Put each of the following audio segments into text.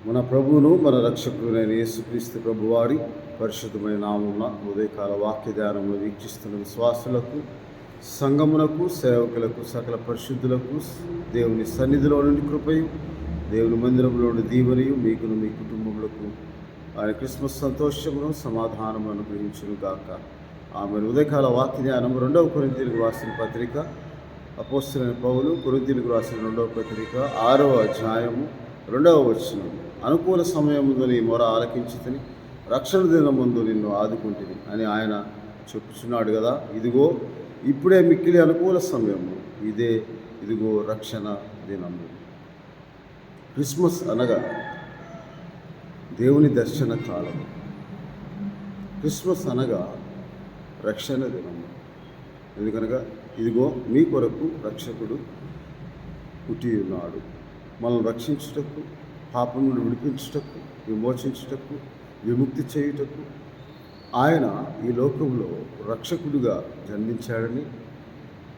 మన ప్రభువును మన రక్షకుడైన యేసుక్రీస్తు ప్రభువారి పరిశుద్ధమైన నామమున ఉదయకాల వాక్య ధ్యానమును వీక్షిస్తున్న విశ్వాసులకు, సంఘమునకు, సేవకులకు, సకల పరిశుద్ధులకు దేవుని సన్నిధిలో నుండి కృపయు, దేవుని మందిరంలో నుండి దీవెనయు మీకును మీ కుటుంబములకు ఆయన క్రిస్మస్ సంతోషమును సమాధానము అనుగ్రహించును గాక. ఆమె ఉదయకాల వాక్య ధ్యానం 2వ కొరింథీయులకు రాసిన పత్రిక, అపోస్తలుడైన పౌలు కొరింథీయులకు రాసిన 2వ పత్రిక 6వ అధ్యాయము 2వ వచనం. అనుకూల సమయముందు నీ మొర ఆలకించితిని, రక్షణ దినముందు నిన్ను ఆదుకుంటుంది అని ఆయన చెప్పుచున్నాడు కదా. ఇదిగో ఇప్పుడే మిక్కిలి అనుకూల సమయము, ఇదిగో రక్షణ దినము. క్రిస్మస్ అనగా దేవుని దర్శన కాలము. క్రిస్మస్ అనగా రక్షణ దినము. ఎందుకనగా ఇదిగో మీ కొరకు రక్షకుడు పుట్టి ఉన్నాడు. మనల్ని రక్షించుటకు, పాపం నుండి విడిపించుటకు, విమోచించుటకు, విముక్తి చేయుటకు ఆయన ఈ లోకంలో రక్షకుడిగా జన్మించాడని,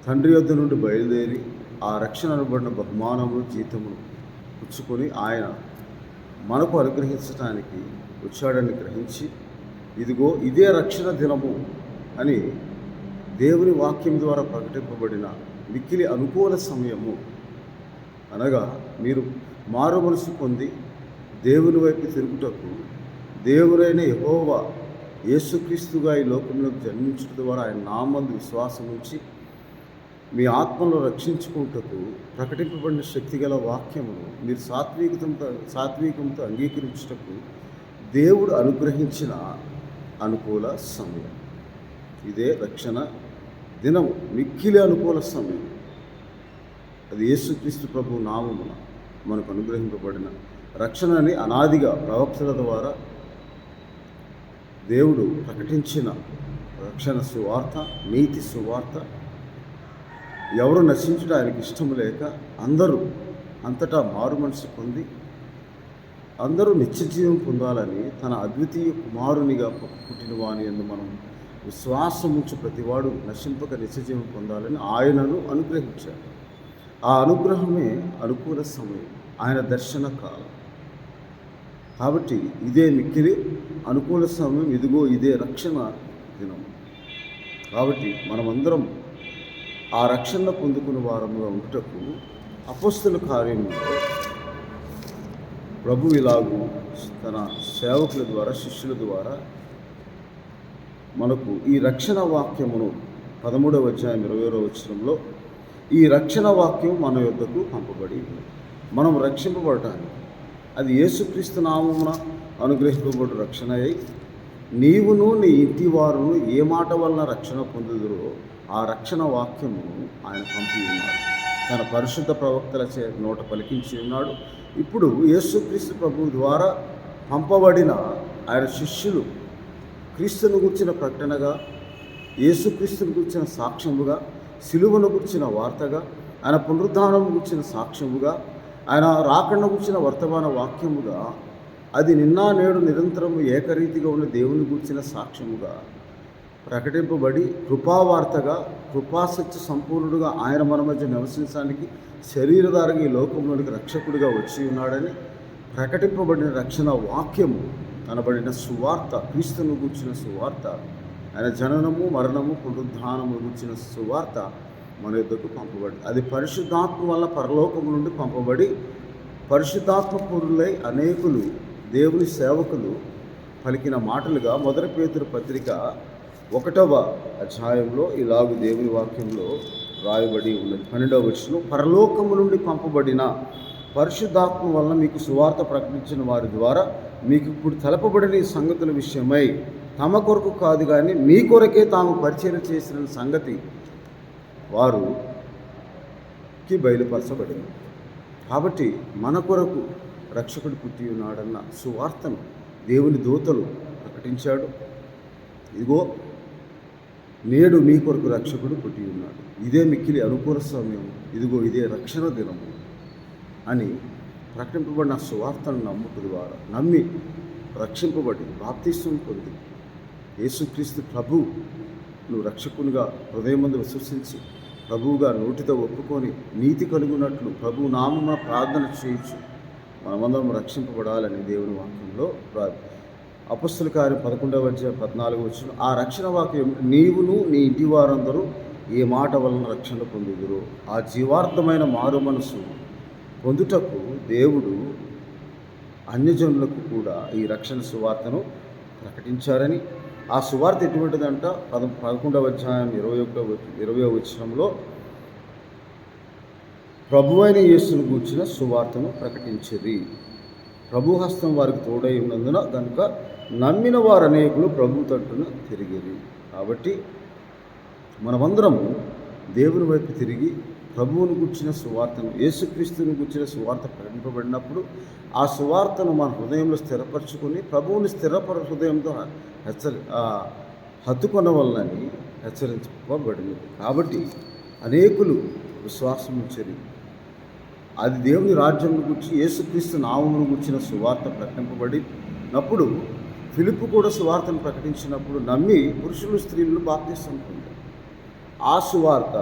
తండ్రి యొద్ద నుండి బయలుదేరి ఆ రక్షణ అనబడిన బహుమానము జీతమును పుచ్చుకొని ఆయన మనకు అనుగ్రహించడానికి వచ్చాడని గ్రహించి, ఇదిగో ఇదే రక్షణ దినము అని దేవుని వాక్యం ద్వారా ప్రకటింపబడిన మిక్కిలి అనుకూల సమయము. అనగా మీరు మారు మనసు పొంది దేవుని వైపు తిరుగుటకు, దేవుడైన యెహోవా యేసుక్రీస్తుగా ఈ లోకంలో జన్మించడం ద్వారా ఆయన నామందు విశ్వాసం ఉంచి మీ ఆత్మను రక్షించుకుంటకు ప్రకటింపబడిన శక్తిగల వాక్యమును మీరు సాత్వికంతో అంగీకరించుటకు దేవుడు అనుగ్రహించిన అనుకూల సమయం. ఇదే రక్షణ దినము, మిక్కిలి అనుకూల సమయం. అది యేసుక్రీస్తు ప్రభు నామమున మనకు అనుగ్రహింపబడిన రక్షణని అనాదిగా ప్రవక్తల ద్వారా దేవుడు ప్రకటించిన రక్షణ సువార్త, నీతి సువార్త. ఎవరు నశించుట ఆయనకి ఇష్టం లేక అందరూ అంతటా మారు మనసు పొంది అందరూ నిత్యజీవం పొందాలని తన అద్వితీయ కుమారునిగా పుట్టిన వాని యందు మనం విశ్వాసం ఉంచి ప్రతివాడు నశింపక నిత్యజీవం పొందాలని ఆయనను అనుగ్రహించాడు. ఆ అనుగ్రహమే అనుకూల సమయం, ఆయన దర్శన కాలం. కాబట్టి ఇదే మిక్కిలి అనుకూల సమయం, ఇదిగో ఇదే రక్షణ దినం. కాబట్టి మనమందరం ఆ రక్షణ పొందుకున్న వారముగా ఉండుటకు అపోస్తలుల కార్యములో ప్రభు ఇలాగూ తన సేవకుల ద్వారా, శిష్యుల ద్వారా మనకు ఈ రక్షణ వాక్యమును 13వ అధ్యాయం 20వ వచనంలో ఈ రక్షణ వాక్యం మన యొద్దకు పంపబడి మనం రక్షింపబడటానికి, అది యేసుక్రీస్తు నామమున అనుగ్రహింపబడు రక్షణ అయి నీవును నీ ఇంటి వారును ఏ మాట వలన రక్షణ పొందుదురో ఆ రక్షణ వాక్యమును ఆయన పంపి ఉన్నాడు. తన పరిశుద్ధ ప్రవక్తల నోట పలికించి ఉన్నాడు. ఇప్పుడు యేసుక్రీస్తు ప్రభు ద్వారా పంపబడిన ఆయన శిష్యులు క్రీస్తును గుర్చిన ప్రకటనగా, యేసుక్రీస్తును గుర్చిన సాక్ష్యముగా, సిలువను గుర్చిన వార్తగా, ఆయన పునరుద్ధానం గుర్చిన సాక్ష్యముగా, ఆయన రాకడ గుర్చిన వర్తమాన వాక్యముగా, అది నిన్న నేడు నిరంతరము ఏకరీతిగా ఉన్న దేవుని గుర్చిన సాక్ష్యముగా ప్రకటింపబడి కృపావార్తగా, కృపాసత్య సంపూర్ణుడుగా ఆయన మన మధ్య నివసించడానికి శరీరధారంగా ఈ లోకంలోనికి రక్షకుడిగా వచ్చి ఉన్నాడని ప్రకటింపబడిన రక్షణ వాక్యము అనబడిన సువార్త, క్రీస్తును గూర్చిన సువార్త, ఆయన జననము, మరణము, పునరుద్ధానము గూర్చిన సువార్త మన యొద్దకు పంపబడి, అది పరిశుద్ధాత్మ వల్ల పరలోకము నుండి పంపబడి పరిశుద్ధాత్మ పూరులై అనేకులు దేవుని సేవకులు పలికిన మాటలుగా 1 పేతురు పత్రిక 1వ అధ్యాయంలో ఇలాగు దేవుని వాక్యంలో రాయబడి ఉన్నది. 12వ వచనం, పరలోకము నుండి పంపబడిన పరిశుద్ధాత్మ వలన మీకు సువార్త ప్రకటించిన వారి ద్వారా మీకు ఇప్పుడు తెలపబడిన ఈ సంగతుల విషయమై తమ కొరకు కాదు కానీ మీ కొరకే తాము పరిచయం చేసిన సంగతి వారికి బయలుపరచబడింది. కాబట్టి మన కొరకు రక్షకుడు పుట్టి ఉన్నాడన్న సువార్తను దేవుని దూతలు ప్రకటించాడు. ఇదిగో నేడు మీ కొరకు రక్షకుడు పుట్టి ఉన్నాడు, ఇదే మిక్కిలి అనుకూల సమయం, ఇదిగో ఇదే రక్షణ దినము అని ప్రకటింపబడిన సువార్తను నమ్మి రక్షింపబడి బాప్తిస్మం పొంది యేసుక్రీస్తు ప్రభు నువ్వు రక్షకునిగా హృదయమందు విశ్వసించి ప్రభువుగా నోటితో ఒప్పుకొని నీతి కలుగునట్లు ప్రభు నామమున ప్రార్థన చేయొచ్చు. మనమందరం రక్షింపబడాలని దేవుని వాక్యంలో అపొస్తలుల కార్యం 11:14 ఆ రక్షణ వాక్యం, నీవును నీ ఇంటి వారందరూ ఏ మాట వలన రక్షణ పొందుదురు. ఆ జీవార్థమైన మారు మనసు పొందుటకు దేవుడు అన్యజనులకు కూడా ఈ రక్షణ సువార్తను ప్రకటించారని, ఆ సువార్త ఎటువంటిదంట 11:21 ప్రభువైన యేసును గూర్చిన సువార్తను ప్రకటించిరి. ప్రభు హస్తం వారికి తోడై ఉన్నందున కనుక నమ్మిన వారు అనేకులు ప్రభు తట్టున తిరిగిరి. కాబట్టి మనమందరము దేవుని వైపు తిరిగి ప్రభువును గుర్చిన సువార్తను, యేసుక్రీస్తుని గుర్చిన సువార్త ప్రకటింపబడినప్పుడు ఆ సువార్తను మన హృదయంలో స్థిరపరచుకొని ప్రభువుని హృదయంతో హత్తుకొన వలనని హెచ్చరించబడింది. కాబట్టి అనేకులు విశ్వాసం ఉంచరి. అది దేవుని రాజ్యం గురించి, యేసుక్రీస్తు నామమును గుర్చిన సువార్త ప్రకటింపబడినప్పుడు ఫిలిప్పు కూడా సువార్తను ప్రకటించినప్పుడు నమ్మి పురుషులు స్త్రీలు బాప్తిసం పొందారు. ఆ సువార్త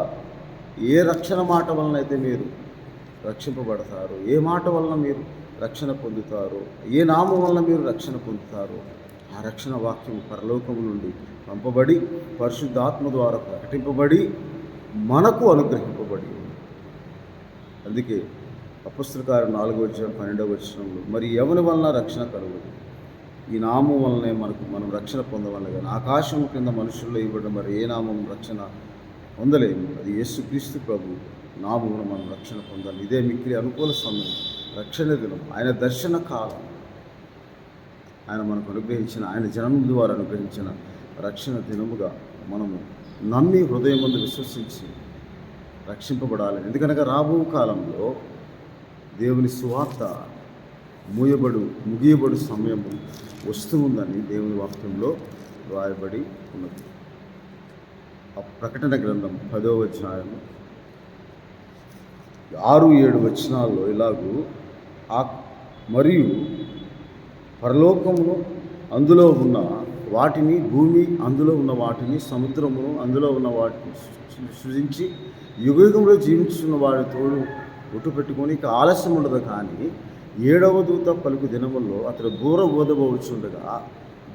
ఏ రక్షణ మాట వలన అయితే మీరు రక్షింపబడతారో, ఏ మాట వలన మీరు రక్షణ పొందుతారో, ఏ నామం వలన మీరు రక్షణ పొందుతారో, ఆ రక్షణ వాక్యం పరలోకము నుండి పంపబడి పరిశుద్ధాత్మ ద్వారా ప్రకటింపబడి మనకు అనుగ్రహింపబడి. అందుకే అపొస్తలుల కార్యం 4:12 మరి ఎవరి వలన రక్షణ కలుగుతుంది? ఈ నామం వలనే మనం రక్షణ పొందవలన. కానీ ఆకాశం కింద మనుషుల్లో ఇవ్వడం మరి ఏ నామం రక్షణ పొందలేము. అది యేసుక్రీస్తు ప్రభు నామమును మనం రక్షణ పొందాలి. ఇదే మిక్కిలి అనుకూల సమయం, రక్షణ దినం, ఆయన దర్శన కాలం, ఆయన మనకు అనుగ్రహించిన, ఆయన జనం ద్వారా అనుగ్రహించిన రక్షణ దినముగా మనము నమ్మి హృదయమందు విశ్వసించి రక్షింపబడాలి. రాబో కాలంలో దేవుని సువార్త ముగియబడు సమయము వస్తూ ఉందని దేవుని వాక్యంలో రాయబడి ఉన్నది. ఆ ప్రకటన గ్రంథం 10వ అధ్యాయము 6-7 ఇలాగూ మరియు పరలోకమును అందులో ఉన్న వాటిని, భూమి అందులో ఉన్న వాటిని, సముద్రమును అందులో ఉన్న వాటిని సృజించి యుగయుగంలో జీవించున్న వాడి తోడు ఒట్టు పెట్టుకొని ఇక ఆలస్యం ఉండదు. కానీ 7వ దూత పలుకు దినముల్లో అతడు బోధబోచుండగా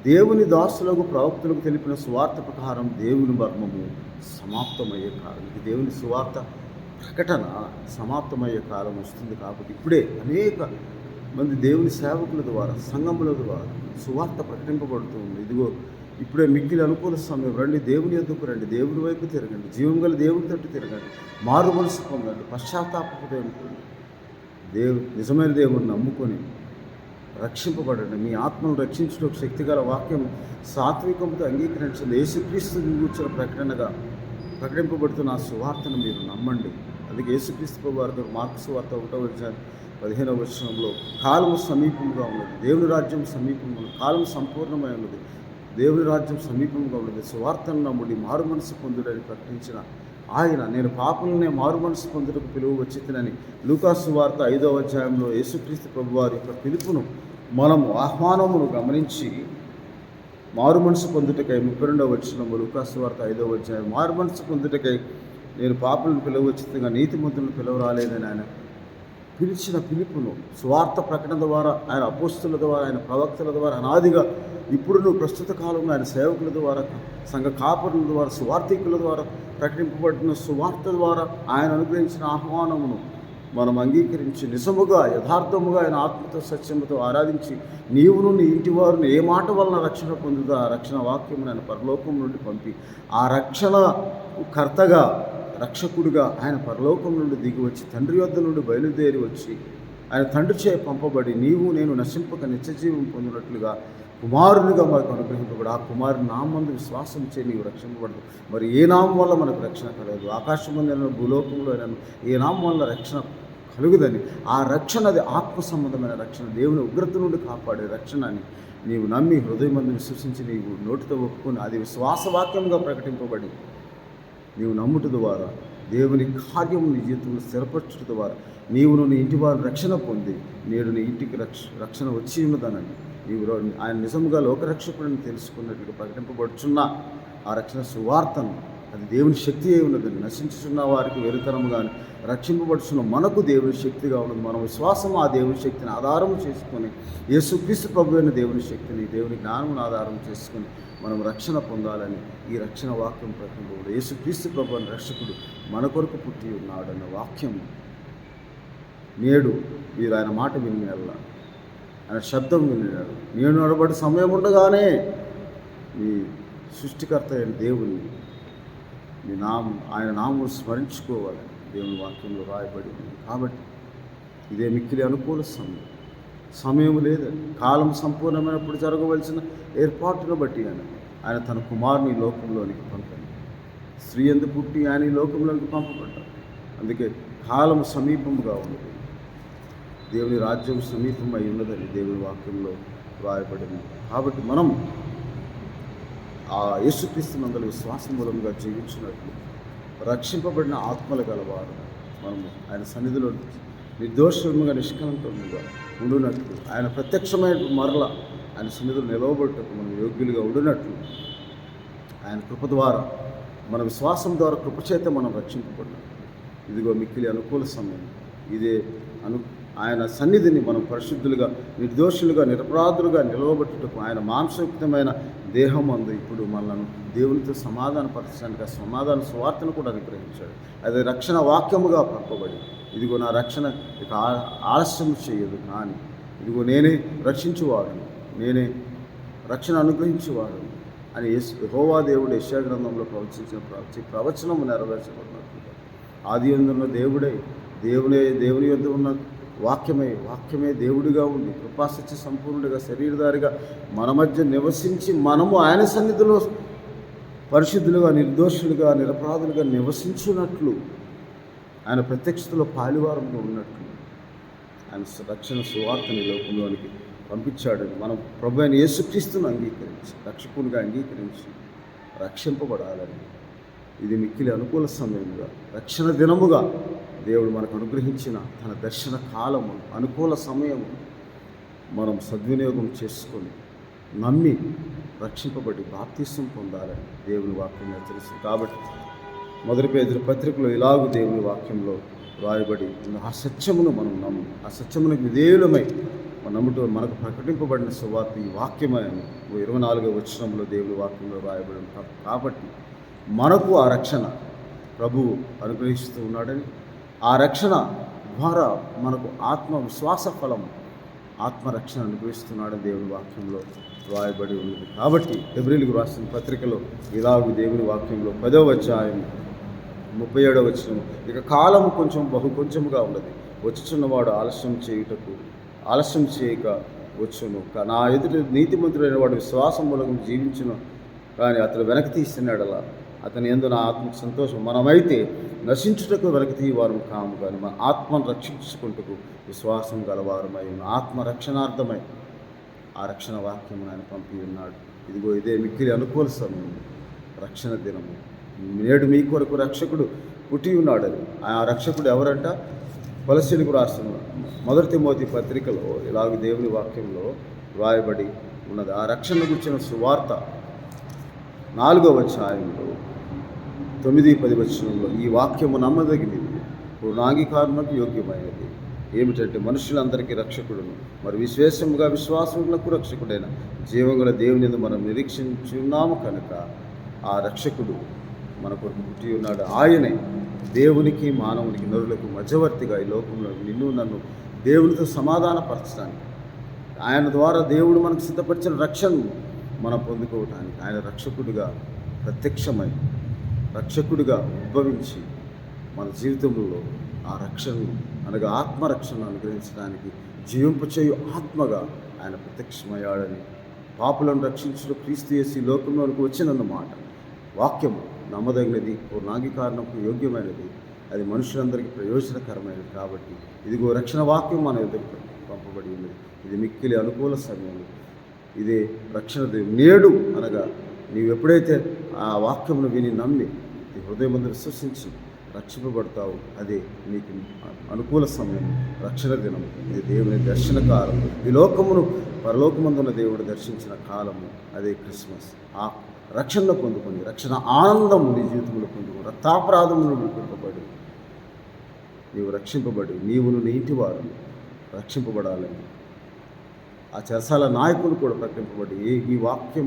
దేవుని దాసులకు ప్రవక్తలకు తెలిపిన సువార్త ప్రకారం దేవుని మర్మము సమాప్తమయ్యే కాలం, ఇది దేవుని సువార్త ప్రకటన సమాప్తమయ్యే కాలం వస్తుంది. కాబట్టి ఇప్పుడే అనేక మంది దేవుని సేవకుల ద్వారా, సంఘముల ద్వారా సువార్త ప్రకటింపబడుతుంది. ఇదిగో ఇప్పుడే మిక్కిలి అనుకూల సమయం, రండి దేవుని యొద్దకు రండి, దేవుని వైపు తిరగండి, జీవం గల దేవుని తట్టు తిరగండి, మారు మనసు పొందండి, పశ్చాత్తాపం నిజమైన దేవుడిని నమ్ముకొని రక్షింపబడండి. మీ ఆత్మను రక్షించడం శక్తిగల వాక్యం సాత్వికంతో అంగీకరించండి. యేసుక్రీస్తు కూర్చున్న ప్రకటనగా ప్రకటింపబడుతున్న ఆ సువార్తను మీరు నమ్మండి. అందుకే యేసుక్రీస్తు వారు మార్కు సువార్త 1:15 కాలము సమీపంగా ఉన్నది, దేవుని రాజ్యం సమీపంగా ఉన్నది, కాలం సంపూర్ణమై ఉన్నది, దేవుని రాజ్యం సమీపంగా ఉన్నది, సువార్తను నమ్ముడి మారు మనసు పొందుడని ప్రకటించిన ఆయన, నేను పాపులనే మారు మనసు పొందుటకు పిలువ వచ్చినని లూకాసు వార్త 5వ అధ్యాయంలో యేసుక్రీస్తు ప్రభువారి యొక్క పిలుపును మనము ఆహ్వానమును గమనించి మారు మనసు పొందుటకై 32వ లూకాసు వార్త 5వ అధ్యాయం, మారు మనసు పొందుటకై నేను పాపులను పిలువచ్చితగా నీతిమంతులను పిలవరాలేదని ఆయన పిలిచిన పిలుపును స్వార్థ ప్రకటన ద్వారా, ఆయన అపోస్తుల ద్వారా, ఆయన ప్రవక్తల ద్వారా, అనాదిగా ఇప్పుడు ప్రస్తుత కాలంలో ఆయన సేవకుల ద్వారా, సంఘ కాపరుల ద్వారా, సువార్థికుల ద్వారా ప్రకటింపబడిన సువార్త ద్వారా ఆయన అనుగ్రహించిన ఆహ్వానమును మనం అంగీకరించి నిజముగా యథార్థముగా ఆయన ఆత్మతో సత్యముతో ఆరాధించి నీవును నీ ఇంటి వారిని ఏ మాట వలన రక్షణ పొందుతా ఆ రక్షణ వాక్యము ఆయన పరలోకం నుండి పంపి ఆ రక్షణ కర్తగా, రక్షకుడిగా ఆయన పరలోకం నుండి దిగి వచ్చి తండ్రి వద్ద నుండి బయలుదేరి వచ్చి ఆయన తండ్రి చే పంపబడి నీవు నేను నశింపక నిత్యజీవం పొందినట్లుగా కుమారునిగా మనకు అనుగ్రహింపబడి ఆ కుమారుని నామందు విశ్వాసం చే నీవు రక్షింపబడదు. మరి ఏ నామం వల్ల మనకు రక్షణ కలగదు? ఆకాశంలో భూలోకంలో ఏ నామం వల్ల రక్షణ కలుగుదని, ఆ రక్షణ అది ఆత్మ సంబంధమైన రక్షణ, దేవుని ఉగ్రత నుండి కాపాడే రక్షణ అని నీవు నమ్మి హృదయమందు విశ్వసించి నీవు నోటితో ఒప్పుకొని అది విశ్వాసవాక్యంగా ప్రకటింపబడి నీవు నమ్ముట ద్వారా దేవుని కార్యము నీ జీవితంలో స్థిరపరచుట ద్వారా నీవును నీ ఇంటి వారు రక్షణ పొంది నేడు నీ ఇంటికి రక్షణ వచ్చి ఉన్నదనని నీవు ఆయన నిజముగా లోకరక్షకుడిని తెలుసుకున్నట్లుగా ప్రకటింపబడుచున్న ఆ రక్షణ సువార్తను అది దేవుని శక్తి అయి ఉన్నది. నశించుచున్న వారికి వెరుతరం కానీ రక్షింపబడుచున్న మనకు దేవుని శక్తిగా ఉన్నది. మన విశ్వాసం ఆ దేవుని శక్తిని ఆధారం చేసుకొని, యేసుక్రీస్తు ప్రభు అయిన దేవుని శక్తిని, దేవుని జ్ఞానమును ఆధారం చేసుకొని మనం రక్షణ పొందాలని ఈ రక్షణ వాక్యం ప్రకారం యేసుక్రీస్తు ప్రభు అని రక్షకుడు మన కొరకు పుట్టి ఉన్నాడన్న వాక్యం నేడు మీరు ఆయన మాట వినేలా, ఆయన శబ్దం వినేవాడు. నేను నడబడి సమయం ఉండగానే మీ సృష్టికర్త అయిన దేవుని మీ ఆయన నామం స్మరించుకోవాలి దేవుని వాక్యంలో రాయబడి ఉంది. కాబట్టి ఇదే మిక్కిలి అనుకూల సమయం లేదని, కాలం సంపూర్ణమైనప్పుడు జరగవలసిన ఏర్పాటును బట్టి ఆయన తన కుమారుని లోకంలోనికి పంపాడు. స్త్రీ ఎందు పుట్టి ఆయన ఈ లోకంలోనికి పంపబడ్డాడు. అందుకే కాలం సమీపంగా ఉన్నది, దేవుని రాజ్యం సమీపమై ఉన్నదని దేవుని వాక్యంలో రాయబడింది. కాబట్టి మనం ఆ యేసుక్రీస్తు నందలి విశ్వాసం మూలంగా జీవించినట్లు రక్షింపబడిన ఆత్మలు గలవారు మనము ఆయన సన్నిధిలో నిర్దోషముగా నిష్కలంకంగా ఉండునట్లు, ఆయన ప్రత్యక్షమైన మరల ఆయన సన్నిధిలో నిలవబడుటకు మనం యోగ్యులుగా ఉండునట్లు ఆయన కృప ద్వారా, మన విశ్వాసం ద్వారా కృపచేత మనం రక్షింపబడినాం. ఇదిగో మిక్కిలి అనుకూల సమయం ఇదే. ఆయన సన్నిధిని మనం పరిశుద్ధులుగా, నిర్దోషులుగా, నిరపరాధులుగా నిలవబెట్టుటకు ఆయన మాంసయుక్తమైన దేహం అందు ఇప్పుడు మనల్ని దేవునితో సమాధానపరచడానికి ఆ సమాధాన సువార్తను కూడా అనుగ్రహించాడు. అది రక్షణ వాక్యముగా పంపబడి, ఇదిగో నా రక్షణ ఇక ఆలస్యం చేయదు, కానీ ఇదిగో నేనే రక్షించువాడును, నేనే రక్షణ అనుగ్రహించేవాడు అని యెహోవా దేవుడు యెషయా గ్రంథంలో ప్రవచించిన ప్రవచనము నెరవేర్చబడినట్లుగా ఆది యందున్న దేవుడే, దేవుని యొద్ద ఉన్న వాక్యమే దేవుడిగా ఉండి కృపాసత్య సంపూర్ణుడిగా శరీరధారిగా మన మధ్య నివసించి, మనము ఆయన సన్నిధిలో పరిశుద్ధులుగా, నిర్దోషులుగా, నిరపరాధులుగా నివసించున్నట్లు, ఆయన ప్రత్యక్షతలో పాలివారంగా ఉన్నట్లు ఆయన రక్షణ సువార్తని లోకంలోనికి పంపించాడని మనం ప్రభు అయిన యేసుక్రీస్తును అంగీకరించి, రక్షకునిగా అంగీకరించి రక్షింపబడాలని ఇది మిక్కిలి అనుకూల సమయముగా, రక్షణ దినముగా దేవుడు మనకు అనుగ్రహించిన తన దర్శన కాలము, అనుకూల సమయము మనం సద్వినియోగం చేసుకొని నమ్మి రక్షింపబడి బాప్తిసం పొందాలని దేవుని వాక్యం హెచ్చరిస్తుంది. కాబట్టి మొదటి పేతురు పత్రికలో ఇలాగూ దేవుని వాక్యంలో రాయబడి ఆ సత్యమును మనం ఆ సత్యమునకు విధేయులమై నమ్ముట మనకు ప్రకటింపబడిన సువార్త ఈ వాక్యమే అని 24వ వచనంలో దేవుని వాక్యంలో రాయబడి. కాబట్టి మనకు ఆ రక్షణ ప్రభువు అనుగ్రహిస్తూ ఉన్నాడని, ఆ రక్షణ ద్వారా మనకు ఆత్మవిశ్వాస ఫలం, ఆత్మరక్షణ అనుగ్రహిస్తున్నాడని దేవుని వాక్యంలో రాయబడి ఉన్నది. కాబట్టి హెబ్రీయులకు రాసిన పత్రికలో ఇలాగూ దేవుని వాక్యంలో 10వ అధ్యాయం 37వ వచనం, ఇక కాలము కొంచెముగా ఉన్నది, వచ్చుచున్నవాడు ఆలస్యం చేయక వచ్చును. నా ఎదుటి నీతిమంతుడైన వాడు విశ్వాసం మూలంగా జీవించును, కానీ అతను వెనక్కి తీస్తున్నాడలా అతని యందు నా ఆత్మకు సంతోషం. మనమైతే నశించుటకు వెనక్కి తీయవారం కాము, కానీ మన ఆత్మను రక్షించుకుంటూ విశ్వాసం గలవారమై ఉన్న ఆత్మరక్షణార్థమై ఆ రక్షణ వాక్యం ఆయన పంపి ఉన్నాడు. ఇదిగో ఇదే మిక్కిలి అనుకూల సమయం, రక్షణ దినము. నేడు మీ కొరకు రక్షకుడు పుట్టి ఉన్నాడని. ఆ రక్షకుడు ఎవరంట? కొలస్సీయులకు రాసిన 1 తిమోతి పత్రికలో ఇలాగ దేవుని వాక్యంలో వ్రాయబడి ఉన్నది. ఆ రక్షణ గురించిన సువార్త 4వ అధ్యాయంలో 9-10 వచనంలో ఈ వాక్యము నమ్మదగినది, పూర్ణాంగీకారణకు యోగ్యమైనది. ఏమిటంటే మనుషులందరికీ రక్షకుడును మరి విశ్వాసములకు రక్షకుడైన జీవగల దేవుని యందు మనం నిరీక్షించున్నాము కనుక ఆ రక్షకుడు మన కొరకు పుట్టి ఉన్నాడు. ఆయనే దేవునికి మానవునికి నరులకు మధ్యవర్తిగా ఈ లోకంలో నిన్ను నన్ను దేవునితో సమాధానపరచడానికి, ఆయన ద్వారా దేవుడు మనకు సిద్ధపరిచిన రక్షణను మనం పొందుకోవటానికి ఆయన రక్షకుడిగా ప్రత్యక్షమై, రక్షకుడిగా ఉద్భవించి మన జీవితంలో ఆ రక్షణను అనగా ఆత్మరక్షణను అనుగ్రహించడానికి జీవింపచేయు ఆత్మగా ఆయన ప్రత్యక్షమయ్యాడని, పాపులను రక్షించడం క్రీస్తు యేసు లోకంలోనికి వచ్చినన్నమాట. వాక్యము నమ్మదగినది, పూర్ణాంగీకారణకు యోగ్యమైనది, అది మనుషులందరికీ ప్రయోజనకరమైనది. కాబట్టి ఇదిగో రక్షణ వాక్యం మన ఎదురు పంపబడి ఉన్నది. ఇది మిక్కిలి అనుకూల సమయం, ఇదే రక్షణ నేడు అనగా నీవు ఎప్పుడైతే ఆ వాక్యమును విని నమ్మి హృదయమందు విశ్వసించి రక్షింపబడతావు, అదే నీకు అనుకూల సమయం, రక్షణ దినం. ఇది దేవుని దర్శన కాలం, ఈ లోకమును పరలోకమందున్న దేవుడు దర్శించిన కాలము, అదే క్రిస్మస్. రక్షణ పొందుకొని రక్షణ ఆనందము నీ జీవితంలో పొందుకొని రక్తాపరాధమును విడిపింపబడి నీవు రక్షింపబడి నీవును నీ ఇంటి వారు రక్షింపబడాలని ఆ చెరసాల నాయకులు కూడా ప్రకటింపబడి ఈ వాక్యం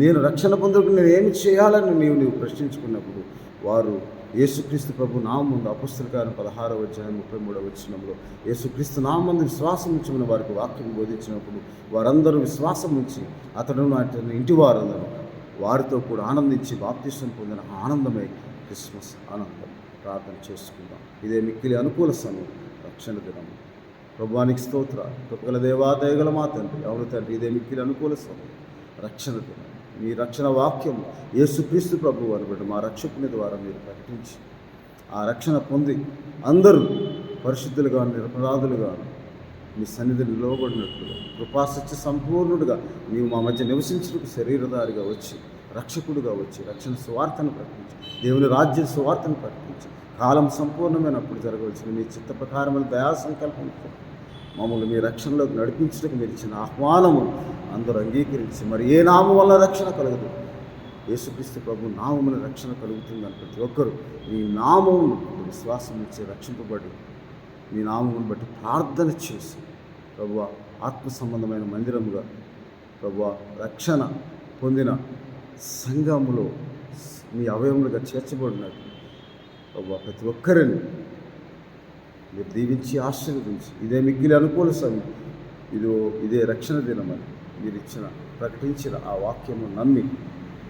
నేను రక్షణ పొందుకు నేను ఏమి చేయాలని నీవు ప్రశ్నించుకున్నప్పుడు వారు యేసుక్రీస్తు ప్రభు నామం ముందు అపొస్తలుల కార్యం 16వ అధ్యాయం 33వ వచనంలో యేసుక్రీస్తు నామం ముందు విశ్వాసం ఉంచుకుని వారికి వాక్యం బోధించినప్పుడు వారందరూ విశ్వాసం ఉంచి అతను అతని ఇంటి వారందరూ వారితో కూడా ఆనందించి బాప్తిసం పొందిన ఆనందమే క్రిస్మస్ ఆనందం. ప్రార్థన చేసుకుందాం. ఇదే మిక్కిలి అనుకూల సమయం, రక్షణ దినము. ప్రభువానికి స్తోత్ర. కృపగల దేవా, దయగల మా తండ్రి, అవును తండ్రి, ఇదే మిక్కిలి అనుకూల సమయం, రక్షణ దినం. మీ రక్షణ వాక్యం యేసుక్రీస్తు ప్రభువు అనబడి మా రక్షకుని ద్వారా మీరు ప్రకటించి ఆ రక్షణ పొంది అందరూ పరిశుద్ధులుగా నిరపరాధులుగా మీ సన్నిధిని నిలవబడినట్లుగా కృపాసత్య సంపూర్ణుడుగా నీవు మా మధ్య నివసించుటకు శరీరధారిగా వచ్చి రక్షకుడుగా వచ్చి రక్షణ సువార్తను ప్రకటించి దేవుని రాజ్య సువార్తను ప్రకటించి కాలం సంపూర్ణమైనప్పుడు జరగవలసిన మీ చిత్త ప్రకారమైన దయా సంకల్పంతో మమ్మల్ని మీ రక్షణలోకి నడిపించడానికి మీరు ఇచ్చిన ఆహ్వానము అందరూ అంగీకరించి మరి ఏ నామం వల్ల రక్షణ కలగదు, యేసుక్రీస్తు ప్రభు నామమున రక్షణ కలుగుతుందని ప్రతి ఒక్కరూ మీ నామమును విశ్వాసం ఇచ్చి రక్షింపబడి మీ నామమును బట్టి ప్రార్థన చేసి ప్రభువా ఆత్మ సంబంధమైన మందిరముగా ప్రభువా రక్షణ పొందిన సంఘములో మీ అవయములుగా చేర్చబడినట్టు ప్రభువా ప్రతి ఒక్కరిని మీరు దీవించి ఆశీర్వదించి ఇదే మిగిలి అనుకూల సమయం, ఇదే రక్షణ దినమని మీరు ప్రకటించిన ఆ వాక్యము నమ్మి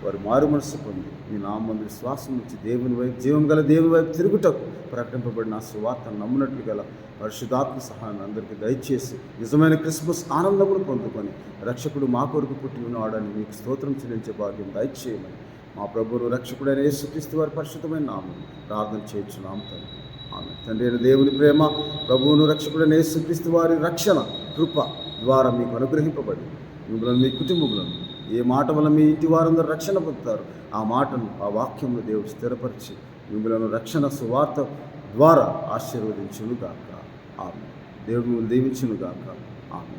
వారు మారు మనసు పొంది మీ నామం విశ్వాసం నుంచి దేవుని వైపు జీవం గల దేవుని వైపు తిరుగుటకు ప్రకటింపబడిన ఆ సువార్తను నమ్మునట్లు గల పరిశుద్ధాత్మ సహాయాన్ని అందరికీ దయచేసి నిజమైన క్రిస్మస్ ఆనందమును పొందుకొని రక్షకుడు మా కొరకు పుట్టి ఉన్నవాడని మీకు స్తోత్రం చెల్లించే భాగ్యం దయచేయమని మా ప్రభువును రక్షకుడైన యేసుక్రీస్తు వారి పరిశుద్ధమైన నామం ప్రార్థన చేయించున్నాం తండ్రి. ఆమె తండ్రి అయిన దేవుని ప్రేమ, ప్రభువును రక్షకుడైన యేసుక్రీస్తు వారి రక్షణ కృప ద్వారా మీకు అనుగ్రహింపబడి మిమ్మల్ని మీ కుటుంబములను ఏ మాట వల్ల మీ ఇంటి వారందరూ రక్షణ పొందుతారు ఆ మాటను ఆ వాక్యంలో దేవుడు స్థిరపరిచి మిమ్మల్ని రక్షణ సువార్త ద్వారా ఆశీర్వదించునుగాక. ఆమె దేవుడు దీవించునుగాక. ఆమె.